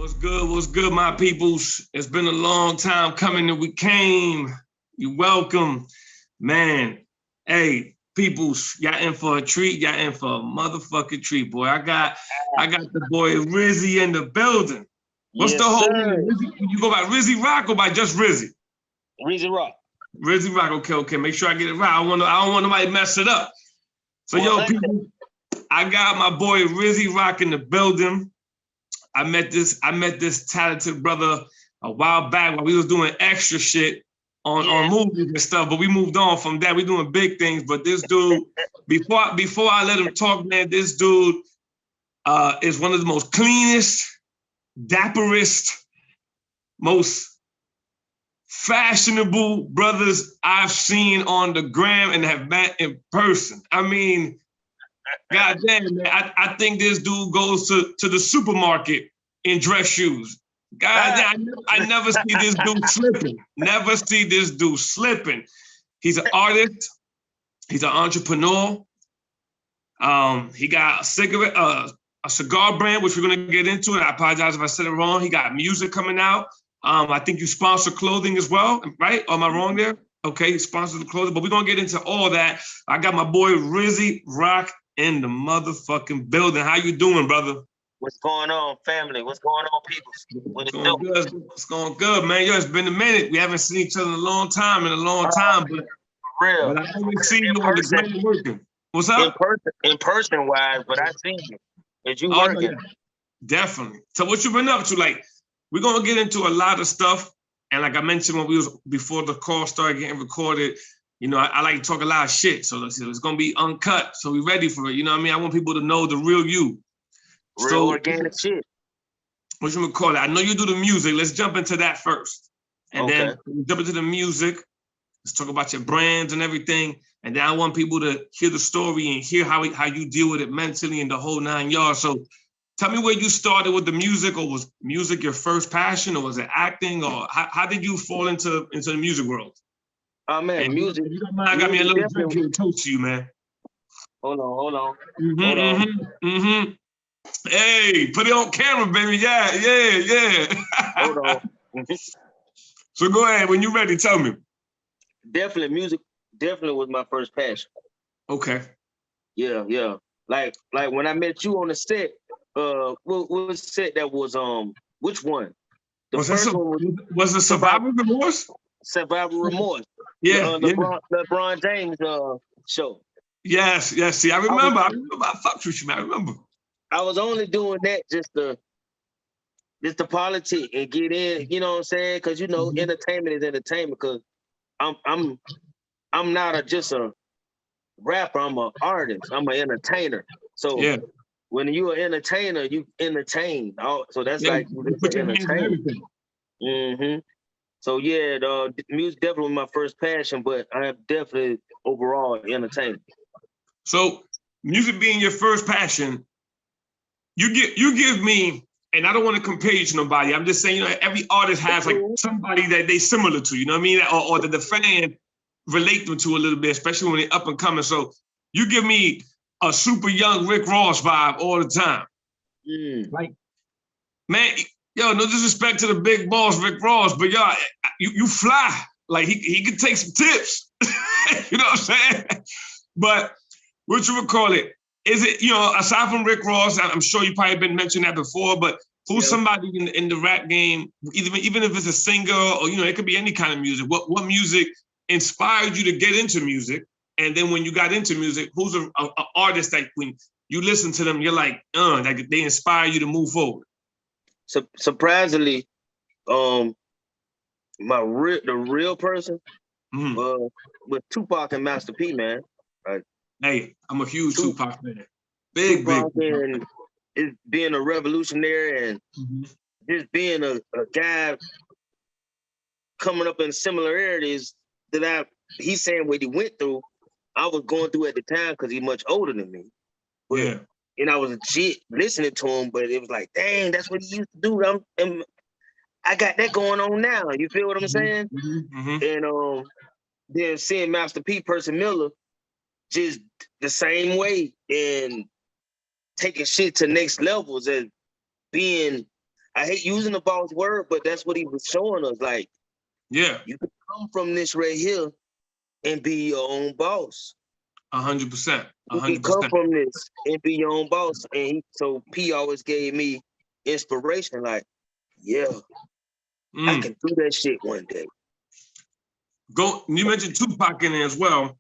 What's good, my peoples? It's been a long time coming and we came. You welcome. Man, hey, peoples, y'all in for a treat. Y'all in for a motherfucking treat, boy. I got the boy Reezie in the building. What's the whole name? You go by Reezie Roc or by just Reezie? Reezie Roc. Reezie Roc, okay. Make sure I get it right. I don't want nobody to mess it up. So, yo, people, I got my boy Reezie Roc in the building. I met this talented brother a while back while we was doing extra shit on movies and stuff, but we moved on from that. We doing big things. But this dude, before I let him talk, man, this dude is one of the most cleanest, dapperest, most fashionable brothers I've seen on the gram and have met in person. I mean, God damn, man, I think this dude goes to the supermarket in dress shoes. God damn, I never see this dude slipping. Never see this dude slipping. He's an artist. He's an entrepreneur. He got a cigar brand, which we're gonna get into. And I apologize if I said it wrong. He got music coming out. I think you sponsor clothing as well, right? Or am I wrong there? Okay, you sponsor the clothing, but we're gonna get into all that. I got my boy Reezie Roc in the motherfucking building. How you doing, brother? What's going on, family? What's going on, people? What's going good? It's going good, man. Yo, it's been a minute. We haven't seen each other in a long time, but real. But I always see you on the ground working. What's up? In person wise, but I see you. Is you working? Yeah. Definitely. So what you been up to? Like, we're gonna get into a lot of stuff. And like I mentioned when we was before the call started getting recorded, you know, I like to talk a lot of shit. So it's gonna be uncut. So we ready for it. You know what I mean? I want people to know the real you. Real organic shit. What you gonna call it? I know you do the music. Let's jump into that first. And then jump into the music. Let's talk about your brands and everything. And then I want people to hear the story and hear how you deal with it mentally and the whole 9 yards. So tell me where you started with the music, or was music your first passion, or was it acting, or how did you fall into the music world? Oh man, and music. You don't mind, I got me a little drink here to toast to you, man. Hold on. Hey, put it on camera, baby. Yeah. Hold on. So go ahead. When you're ready, tell me. Definitely, music definitely was my first passion. Okay. Yeah. Like when I met you on the set, what set that was which one? The first one was the Survivor Remorse? Survivor Remorse. Yeah. LeBron James show. Yes. See, I remember. I fucked with you, man. I remember. I was only doing that just to politic and get in, you know what I'm saying? Because you know, entertainment is entertainment. Because I'm not just a rapper. I'm an artist. I'm an entertainer. So when you're an entertainer, you entertain. So that's like entertainment. So yeah, the music definitely was my first passion, but I am definitely overall entertainment. So music being your first passion, you give me, and I don't want to compare you to nobody. I'm just saying, you know, every artist has like somebody that they similar to, you know what I mean? Or that the fan relate them to a little bit, especially when they're up and coming. So you give me a super young Rick Ross vibe all the time. Like, man, yo, no disrespect to the big boss Rick Ross, but y'all, you fly. Like he could take some tips. You know what I'm saying? But what you would call it? Is it, you know, aside from Rick Ross, I'm sure you probably been mentioned that before, but who's somebody in the rap game, even if it's a singer or, you know, it could be any kind of music. What music inspired you to get into music? And then when you got into music, who's an artist that when you listen to them, you're like they inspire you to move forward? So surprisingly, the real person with Tupac and Master P, man. Like, hey, I'm a huge Tupac fan. Big. And is being a revolutionary and just being a guy coming up in similar areas that he's saying what he went through, I was going through at the time because he's much older than me. But, and I was legit listening to him, but it was like, dang, that's what he used to do. I got that going on now. You feel what I'm saying? And then seeing Master P, Percy Miller, just the same way and taking shit to next levels as being I hate using the boss word, but that's what he was showing us. Like, Yeah, you can come from this right here and be your own boss. 100%. You can come from this and be your own boss. And so P always gave me inspiration. Like, yeah, I can do that shit one day. You mentioned Tupac in there as well.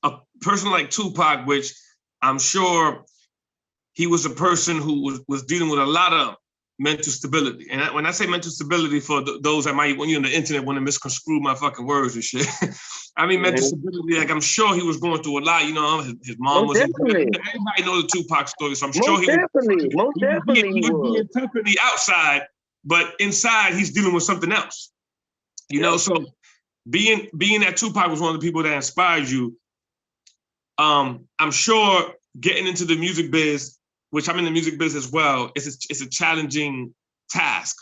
A person like Tupac, which I'm sure he was a person who was dealing with a lot of mental stability. And when I say mental stability, for those that might, when you're on the internet, want to misconstrue my fucking words and shit, I mean mental stability. Like, I'm sure he was going through a lot. You know, his mom was. Everybody knows the Tupac story, so I'm sure he was being tough on the outside, but inside he's dealing with something else. You know, so being that Tupac was one of the people that inspired you. I'm sure getting into the music biz, which I'm in the music biz as well, it's a challenging task,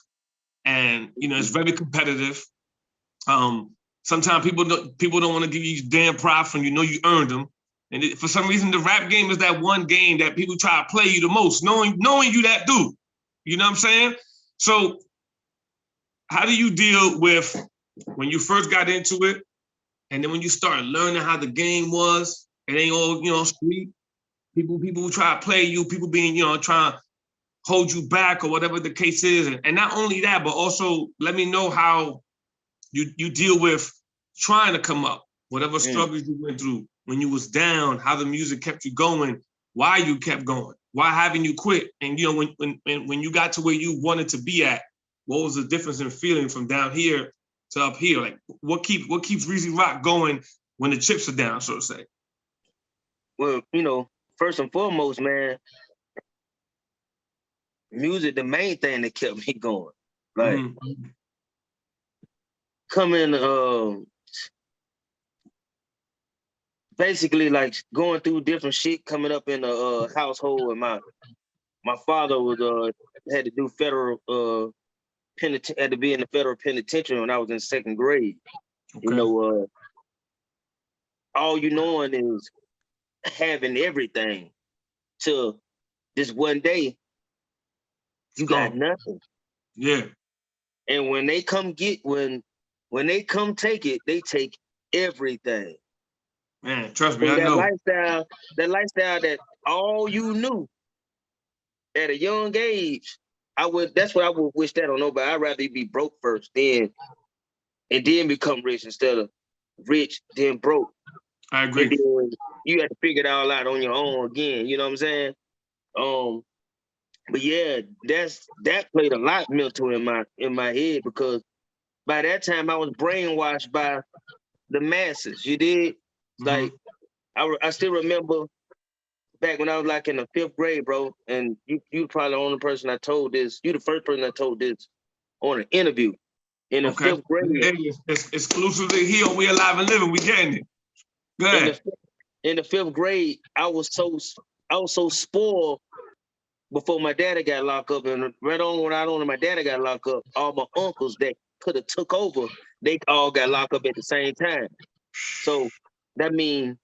and you know it's very competitive. Sometimes people don't want to give you damn props when you know you earned them, and for some reason the rap game is that one game that people try to play you the most, knowing you that dude. You know what I'm saying? So how do you deal with when you first got into it, and then when you start learning how the game was? It ain't all, you know, street. People who try to play you, people being, you know, trying to hold you back or whatever the case is. And not only that, but also let me know how you deal with trying to come up, whatever struggles you went through when you was down, how the music kept you going, why you kept going, why haven't you quit? And, you know, when you got to where you wanted to be at, what was the difference in feeling from down here to up here? Like, what keeps Reezie Roc going when the chips are down, so to say? Well, you know, first and foremost, man, music, the main thing that kept me going. Like, coming, basically, like, going through different shit, coming up in a household, and my father was had to do federal had to be in the federal penitentiary when I was in 2nd grade. Okay. You know, all you knowing is having everything till this one day you got nothing. Yeah. And when they come when they come take it, they take everything. Man, trust me, and I know. That lifestyle that all you knew at a young age, that's what I would wish that on nobody. I'd rather be broke first, and then become rich instead of rich, then broke. I agree. And then you have to figure it all out on your own again. You know what I'm saying? But yeah, that played a lot mental in my head, because by that time I was brainwashed by the masses. You did? Like, I still remember back when I was like in the 5th grade, bro, and you probably the only person I told this. You the first person I told this on an interview. In the 5th grade. Hey, it's exclusively here on We Alive and Living. We getting it. Go ahead. In the 5th grade, I was so spoiled before my daddy got locked up. And right on when my daddy got locked up, all my uncles that could have took over, they all got locked up at the same time. So that means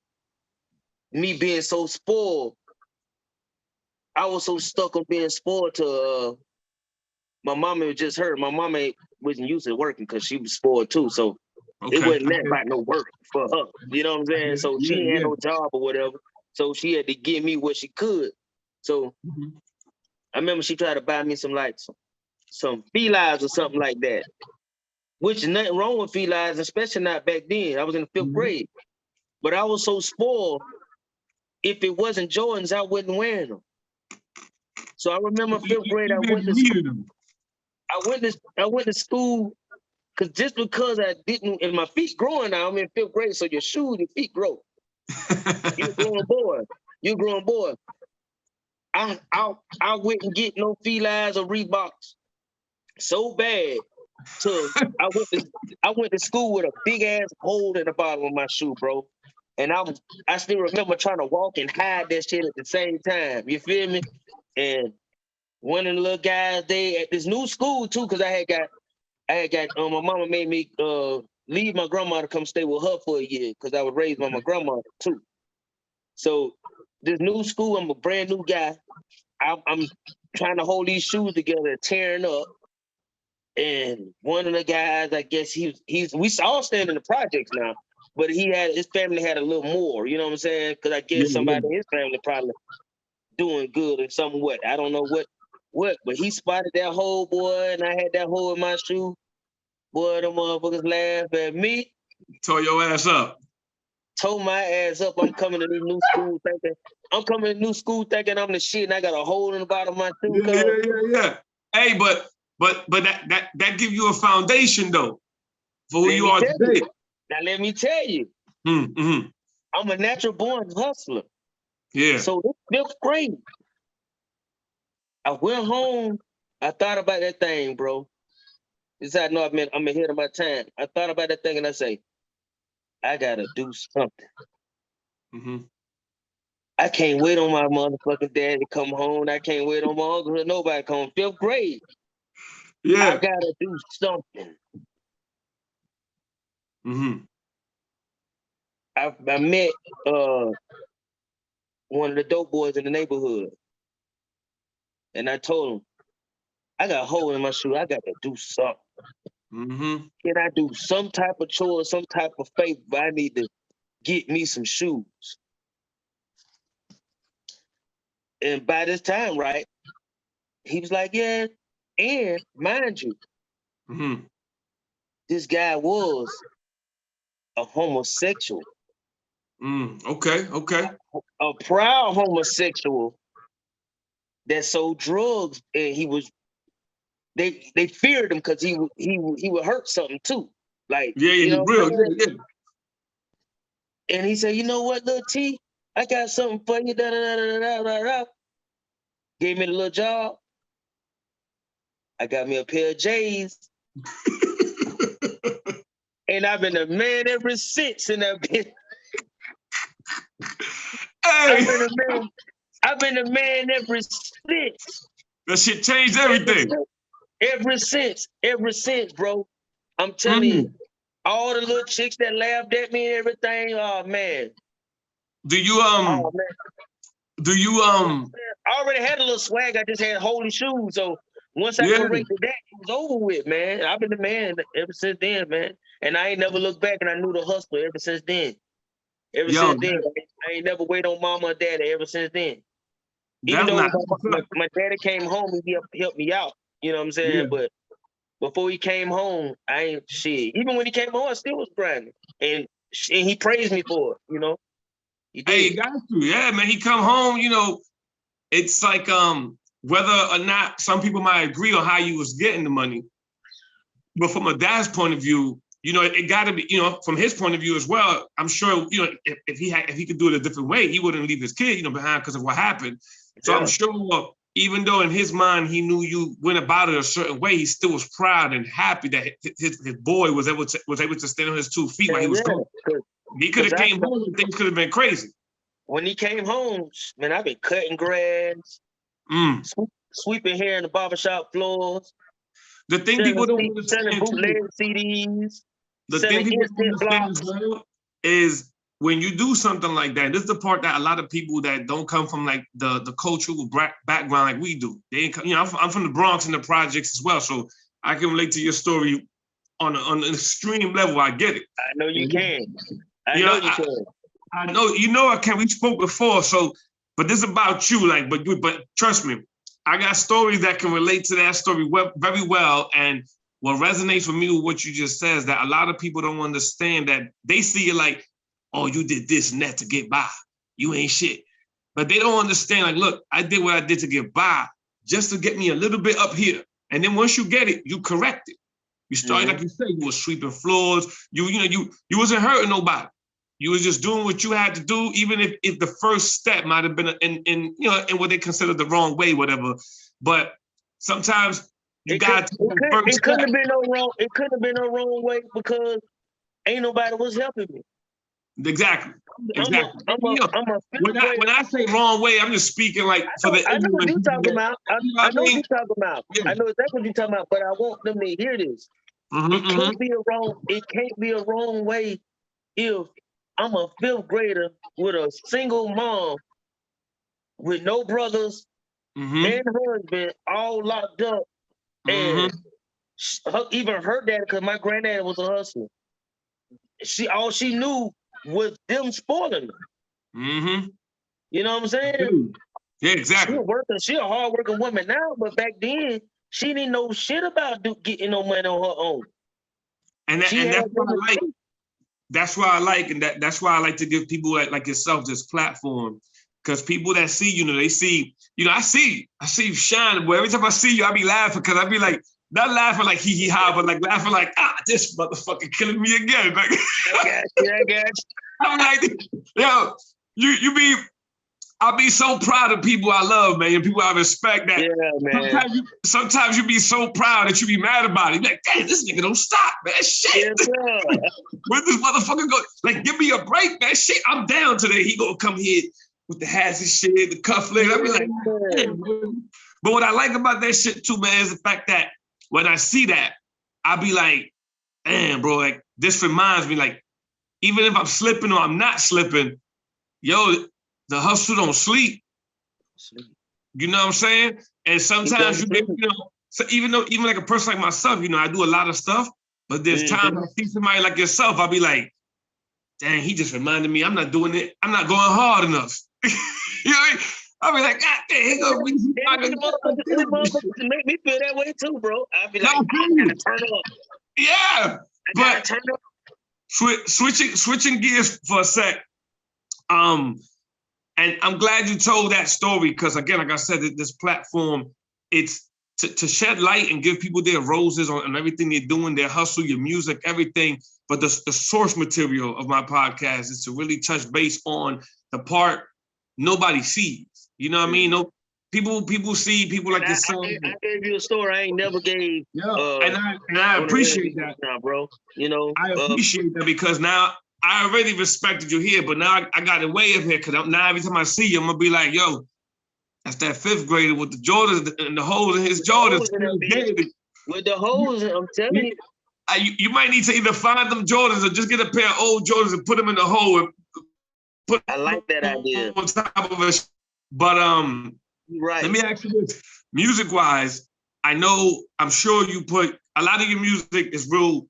me being so spoiled, I was so stuck on being spoiled to my mama was just hurt. My mama wasn't used to working because she was spoiled too. So it wasn't that about no work for her. You know what I'm saying? So she ain't had no job or whatever. So she had to give me what she could. So I remember she tried to buy me some felines or something like that. Which is nothing wrong with felines, especially not back then. I was in the 5th grade. But I was so spoiled, if it wasn't Jordans, I wasn't wearing them. So I remember 5th grade, I went to school because just because I didn't, and my feet growing now, I'm in 5th grade, so your shoes and feet grow. You're a growing boy. I wouldn't get no felines or Reeboks so bad. So I went to school with a big ass hole in the bottom of my shoe, bro. And I still remember trying to walk and hide that shit at the same time. You feel me? And one of the little guys, they at this new school too, because I had got my mama made me leave my grandma to come stay with her for a year because I was raised by my grandma too. So this new school, I'm a brand new guy. I'm trying to hold these shoes together, tearing up. And one of the guys, I guess we all stand in the projects now, but his family had a little more, you know what I'm saying? Because I guess somebody in his family probably doing good or something. I don't know what, but he spotted that hole, boy, and I had that hole in my shoe. Boy, them motherfuckers laugh at me. Tore your ass up. Tore my ass up. I'm coming to this new school thinking I'm the shit, and I got a hole in the bottom of my shoe. Yeah. Hey, but that give you a foundation though for who you are today. Now let me tell you, I'm a natural born hustler. Yeah. So this fifth grade, I went home. I thought about that thing, bro. This I know I'm ahead of my time. I thought about that thing and I say, I gotta do something. I can't wait on my motherfucking dad to come home. I can't wait on my uncle or nobody to come. Fifth grade. Yeah. I gotta do something. I met one of the dope boys in the neighborhood. And I told him, I got a hole in my shoe. I got to do something. Can I do some type of chore, some type of favor? I need to get me some shoes. And by this time, right, he was like, yeah. And mind you, this guy was a homosexual. Okay. A proud homosexual that sold drugs, and they feared him because he would hurt something too. Like, real. Yeah. And he said, you know what, little T, I got something for you. Gave me the little job. I got me a pair of J's. And I've been a man ever since. And I've been a man ever since. That shit changed everything. Ever since, bro. I'm telling you, all the little chicks that laughed at me and everything, oh man. Do you I already had a little swag. I just had holy shoes. So once I corrected that, it was over with, man. I've been the man ever since then, man. And I ain't never looked back, and I knew the hustler ever since then. Since then, I ain't never waited on mama or daddy ever since then. Even though my daddy came home, he helped me out. You know what I'm saying? Yeah. But before he came home, I ain't shit. Even when he came home, I still was grinding. And he praised me for it, you know? Hey, you got to. Yeah, man. He come home, it's like whether or not some people might agree on how you was getting the money. But from a dad's point of view, it got to be, from his point of view as well. I'm sure, if he could do it a different way, he wouldn't leave his kid, behind because of what happened. So I'm sure, even though in his mind he knew you went about it a certain way, he still was proud and happy that his boy was able to stand on his 2 feet while he was going. He could have came home and things could have been crazy. When he came home, man, I've been cutting grass, sweeping hair in the barbershop floors. The thing people don't understand, selling bootleg CDs. The thing people don't understand as well is when you do something like that. This is the part that a lot of people that don't come from like the cultural background like we do. They, I'm from the Bronx and the projects as well, so I can relate to your story on an extreme level. I get it. I know you can. I know you can. I know, I can. We spoke before, but this is about you, but trust me, I got stories that can relate to that story very well. And what resonates with me with what you just said is that a lot of people don't understand that they see it like, oh, you did this and that to get by. You ain't shit. But they don't understand, like, look, I did what I did to get by just to get me a little bit up here. And then once you get it, you correct it. You started, like you said, you were sweeping floors. You wasn't hurting nobody. You was just doing what you had to do, even if the first step might have been in what they consider the wrong way, whatever. But sometimes you got to take the first step. It couldn't have been no wrong. It couldn't have been no wrong way because ain't nobody was helping me. Exactly. When I say wrong way, I'm just speaking like for the. I know what you're talking about. I know what you're talking about. Yeah. I know exactly what you're talking about. But I want them to hear this. It can't be a wrong. It can't be a wrong way if I'm a 5th grader with a single mom with no brothers and husband all locked up, and even her dad, because my granddad was a hustler. All she knew was them spoiling her. You know what I'm saying? Yeah, exactly. She a hard-working woman now, but back then she didn't know shit about getting no money on her own. And that's why I like, and that's why I like to give people like yourself this platform, because people that see you, they see, I see you shine. But every time I see you, I be laughing, because I be like, not laughing like hee hee ha, but like laughing like, this motherfucker killing me again. Like, I got you. I'm like, yo, I'll be so proud of people I love, man, and people I respect. That man. Sometimes you be so proud that you be mad about it. You're like, damn, this nigga don't stop, man. Shit. Where this motherfucker go? Like, give me a break, man. Shit, I'm down today. He gonna come here with the hats and shit, the cufflinks. I be like, damn. But what I like about that shit too, man, is the fact that when I see that, I be like, damn, bro, like, this reminds me, like, even if I'm slipping or I'm not slipping, yo, the hustle don't sleep. You know what I'm saying? And sometimes so even like a person like myself, I do a lot of stuff, but there's times I see somebody like yourself, I'll be like, dang, he just reminded me I'm not doing it. I'm not going hard enough. You know what I mean? I'll be like, God damn, he gonna be make me feel that way too, bro. I'll be like, I gotta turn up. Yeah. I gotta turn up. Switching gears for a sec. And I'm glad you told that story, because again, like I said, this platform, it's to shed light and give people their roses on everything they're doing, their hustle, your music, everything. But the source material of my podcast is to really touch base on the part nobody sees. You know what I mean? No, people see people like yourself. I gave you a story I ain't never gave. And I appreciate that, now, bro. I appreciate that, because now I already respected you here, but now I got it way up here, because now every time I see you, I'm gonna be like, yo, that's that fifth grader with the Jordans and the holes in his Jordans. With the holes, I'm telling you. You might need to either find them Jordans or just get a pair of old Jordans and put them in the hole. And I like that idea. On top of it. But right. Let me ask you this: music-wise, I'm sure you put a lot of your music is real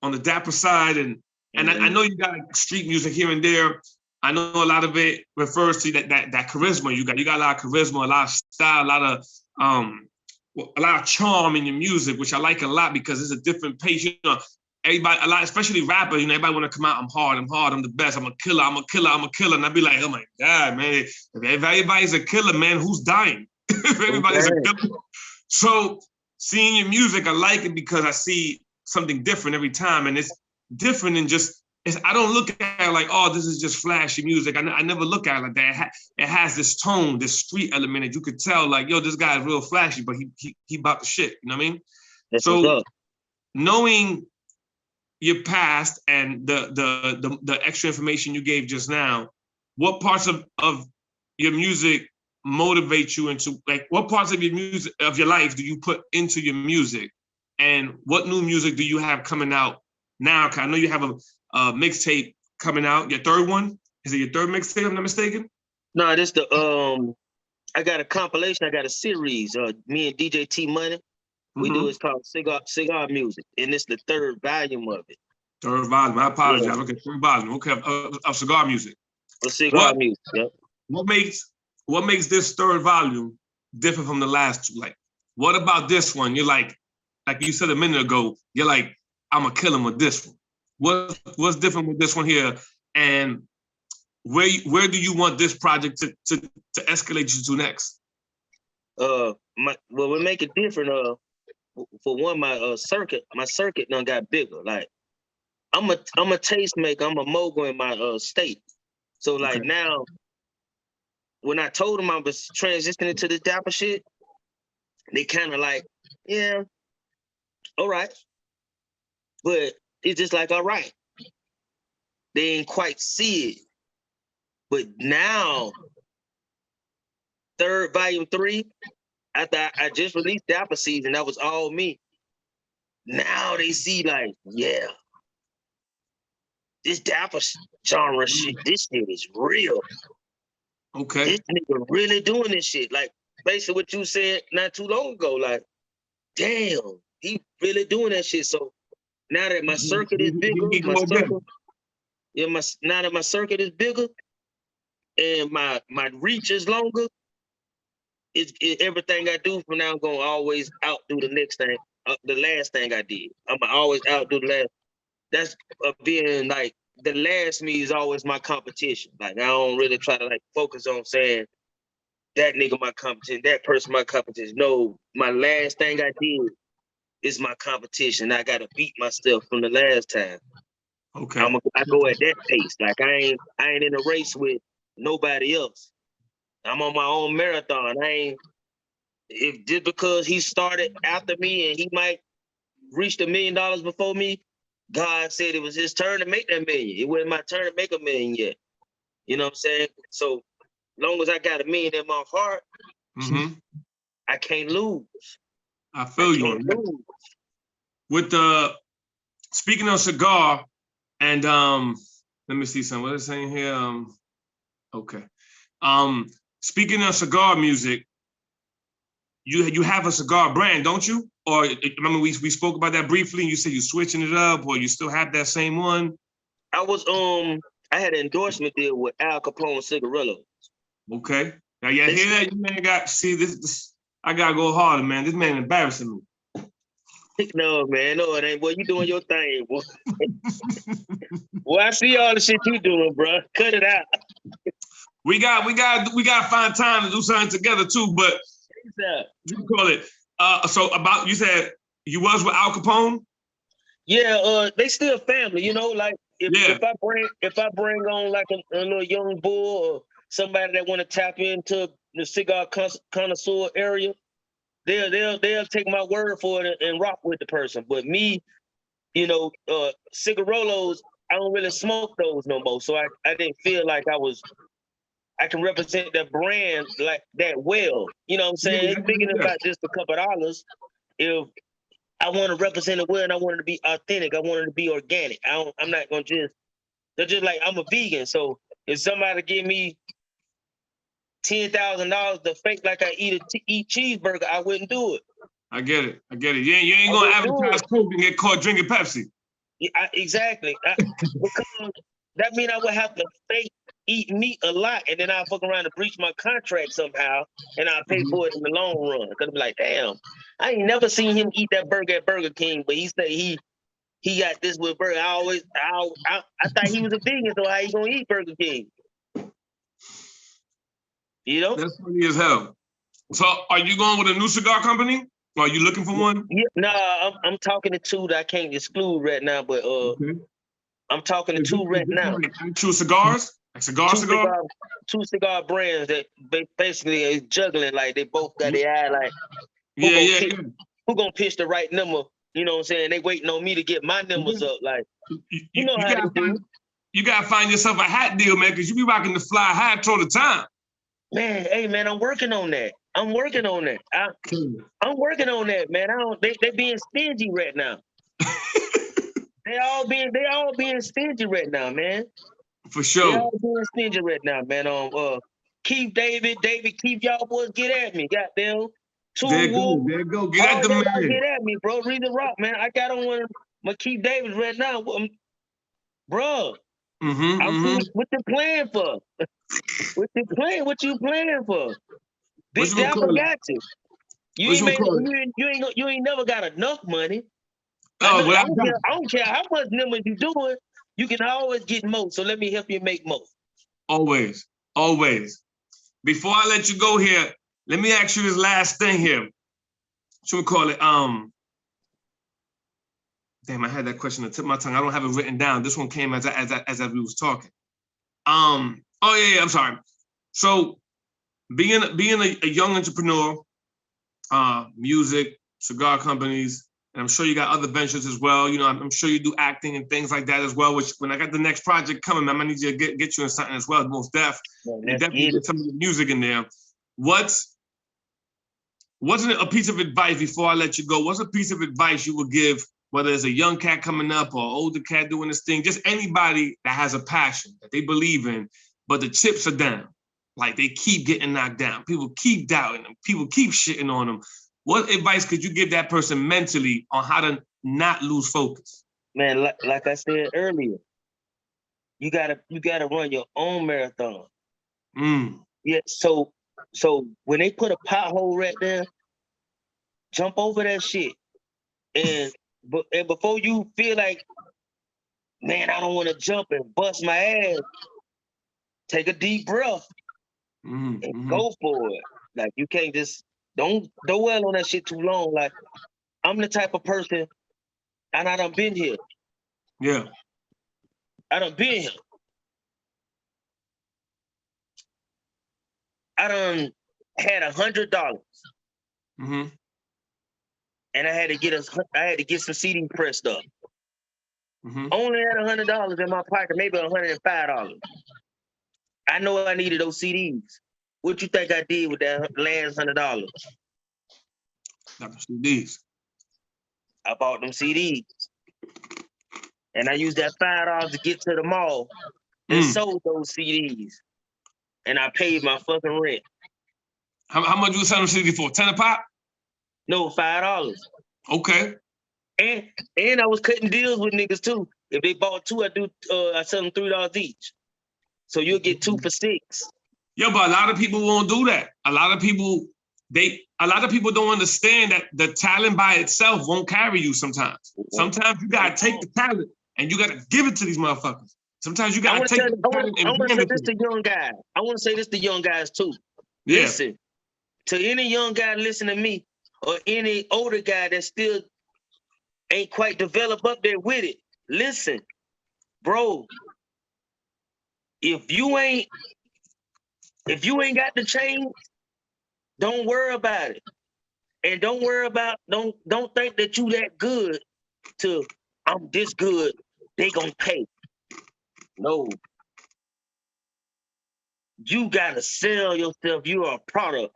on the dapper side, and I know you got like street music here and there. I know a lot of it refers to that charisma. You got a lot of charisma, a lot of style, a lot of charm in your music, which I like a lot, because it's a different pace. Everybody, especially rappers, everybody want to come out, I'm hard, I'm the best, I'm a killer. And I'd be like, oh my God, man, if everybody's a killer, man, who's dying? If everybody's a killer. So seeing your music, I like it because I see something different every time. And it's different than I don't look at it like, oh, this is just flashy music. I never look at it like that. It has this tone, this street element that you could tell, like, yo, this guy is real flashy, but he about the shit. You know what I mean? So knowing your past and the extra information you gave just now, what parts of your music motivate you into, like, what parts of your life do you put into your music, and what new music do you have coming out now? Cause I know you have a mixtape coming out. Your third one? Is it your third mixtape? I'm not mistaken. No, this I got a compilation. I got a series. Me and DJ T Money. We do. It's called Cigar Music, and it's the third volume of it. Third volume. I apologize. Yeah. Okay, third volume. Okay, of Cigar Music. Cigar Music. Yep. What makes this third volume different from the last two? Like, what about this one? You're like you said a minute ago. You're like, I'm gonna kill him with this one. What's different with this one here? And where do you want this project to escalate you to next? We make it different. For one, my circuit done got bigger. Like, I'm a tastemaker. I'm a mogul in my state. So like now, when I told them I was transitioning to this dapper shit, they kind of like, yeah, all right. But it's just like, all right. They ain't quite see it. But now, volume 3, after I just released Dapper Season, that was all me. Now they see, like, yeah, this Dapper genre shit, this shit is real. Okay. This nigga really doing this shit. Like, basically what you said not too long ago. Like, damn, he really doing that shit. So now that my circuit is bigger, now that my circuit is bigger and my reach is longer, everything I do from now on gonna always outdo the next thing, the last thing I did. I'm gonna always outdo the last. That's being like the last me is always my competition. Like I don't really try to like focus on saying that nigga my competition, that person my competition. No, my last thing I did is my competition. I gotta beat myself from the last time. Okay. I go at that pace. Like I ain't in a race with nobody else. I'm on my own marathon. If just because he started after me and he might reach $1 million before me, God said it was his turn to make that million. It wasn't my turn to make $1 million yet. You know what I'm saying? So long as I got $1 million in my heart, I can't lose. I feel you on that. With speaking of cigar, and let me see something. What is it saying here? Okay. Speaking of cigar music, you have a cigar brand, don't you? Or remember we spoke about that briefly, and you said you're switching it up, or you still have that same one? I was I had an endorsement deal with Al Capone Cigarillos. Okay. Now you hear that? You man got this. I gotta go harder, man. This man embarrassing me. No, man, no, it ain't. Boy, you doing your thing, boy. Well, I see all the shit you doing, bro. Cut it out. We got to find time to do something together too. But you call it. So about you said you was with Al Capone. Yeah, they still family, you know. Like if I bring on like a little young bull or somebody that want to tap into the cigar connoisseur area, they'll take my word for it and rock with the person. But me, you know, cigarillos, I don't really smoke those no more. So I didn't feel like I can represent the brand like that well. You know what I'm saying? It's bigger than about just a couple of dollars. If I want to represent it well and I want it to be authentic, I want it to be organic. I'm not gonna they're just like, I'm a vegan. So if somebody give me $10,000 to fake like I eat cheeseburger, I wouldn't do it. I get it. You ain't gonna advertise Coke and get caught drinking Pepsi. Yeah, exactly. Because that means I would have to fake eat meat a lot, and then I'll fuck around and breach my contract somehow, and I'll pay for it in the long run. Because I'm like, damn, I ain't never seen him eat that burger at Burger King, but he say he got this with burger. I thought he was a vegan, so how he gonna eat Burger King? You know? That's funny as hell. So are you going with a new cigar company? Or are you looking for one? Yeah, no, I'm talking to two that I can't exclude right now, but I'm talking to two right now. True cigars? Like cigar? Two cigar brands that basically is juggling, like they both got their eye like, who gonna pitch the right number? You know what I'm saying? They waiting on me to get my numbers up. Like, you know how to do. You gotta find yourself a hat deal, man, because you be rocking the fly hat all the time. Man, hey man, I'm working on that. I'm working on that, man. They being stingy right now. They all being stingy right now, man. For sure. They all being stingy right now, man. Keith, David, Keith, y'all boys get at me, goddamn. There you go. Get at the man. Get at me, bro. Reezie Roc, man. I got on one of my Keith Davids right now, bro. What you playing for? What you playing for? Big Dapper got you. You ain't never got enough money. I don't care how much numbers you doing. You can always get more. So let me help you make more. Always. Before I let you go here, let me ask you this last thing here. Should we call it? Damn, I had that question on the tip of my tongue. I don't have it written down. This one came as we was talking. Oh yeah, I'm sorry. So being a young entrepreneur, music, cigar companies, and I'm sure you got other ventures as well. You know, I'm sure you do acting and things like that as well, which when I got the next project coming, man, I need you to get you in something as well, most deaf. And definitely get some of the music in there. Wasn't a piece of advice before I let you go? What's a piece of advice you would give, whether it's a young cat coming up or an older cat doing this thing, just anybody that has a passion that they believe in, but the chips are down? like they keep getting knocked down. People keep doubting them. People keep shitting on them. What advice could you give that person mentally on how to not lose focus? Man, like I said earlier, you gotta run your own marathon. Yeah, so when they put a pothole right there, jump over that shit. And before you feel like, man, I don't want to jump and bust my ass, take a deep breath and go for it. Like, you can't just, don't dwell on that shit too long. Like, I'm the type of person, and I done been here. Yeah. I done been here. I done had $100. And I had to get some CD pressed up. Only had $100 in my pocket, maybe $105. I know I needed those CDs. What you think I did with that last $100? CDs. I bought them CDs. And I used that $5 to get to the mall and sold those CDs. And I paid my fucking rent. How much you selling CD for? 10 a pop? No, $5. Okay. And I was cutting deals with niggas too. If they bought two, I sell them $3 each. So you'll get 2 for $6. Yeah, but a lot of people won't do that. A lot of people don't understand that the talent by itself won't carry you sometimes. Sometimes you gotta take the talent and you gotta give it to these motherfuckers. Sometimes you gotta take the talent and I want to say give it this to to young guys. I want to say this to young guys too. Yeah. Listen, to any young guy listen to me, or any older guy that still ain't quite developed up there with it. Listen, bro, if you ain't got the change, don't worry about it. And don't think that you that good to, I'm this good, they gonna pay. No. You gotta sell yourself. You are a product.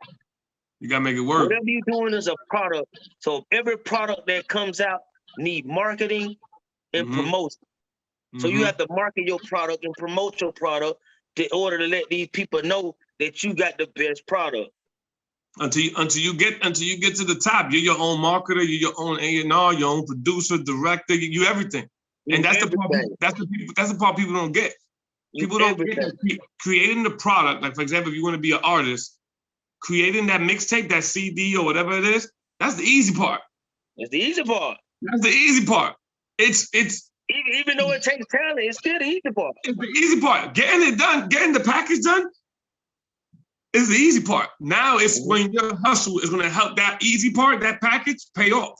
You gotta make it work. Whatever you're doing is a product. So every product that comes out need marketing and promotion. So you have to market your product and promote your product in order to let these people know that you got the best product. Until you get to the top, you're your own marketer, you're your own A&R, your own producer, director, you everything. And that's the part people don't get. People don't get creating the product. Like, for example, if you want to be an artist, creating that mixtape, that CD or whatever it is, that's the easy part. It's the easy part. That's the easy part. It's even though it takes talent, it's still the easy part. It's the easy part. Getting it done, getting the package done is the easy part. Now it's when your hustle is going to help that easy part, that package, pay off.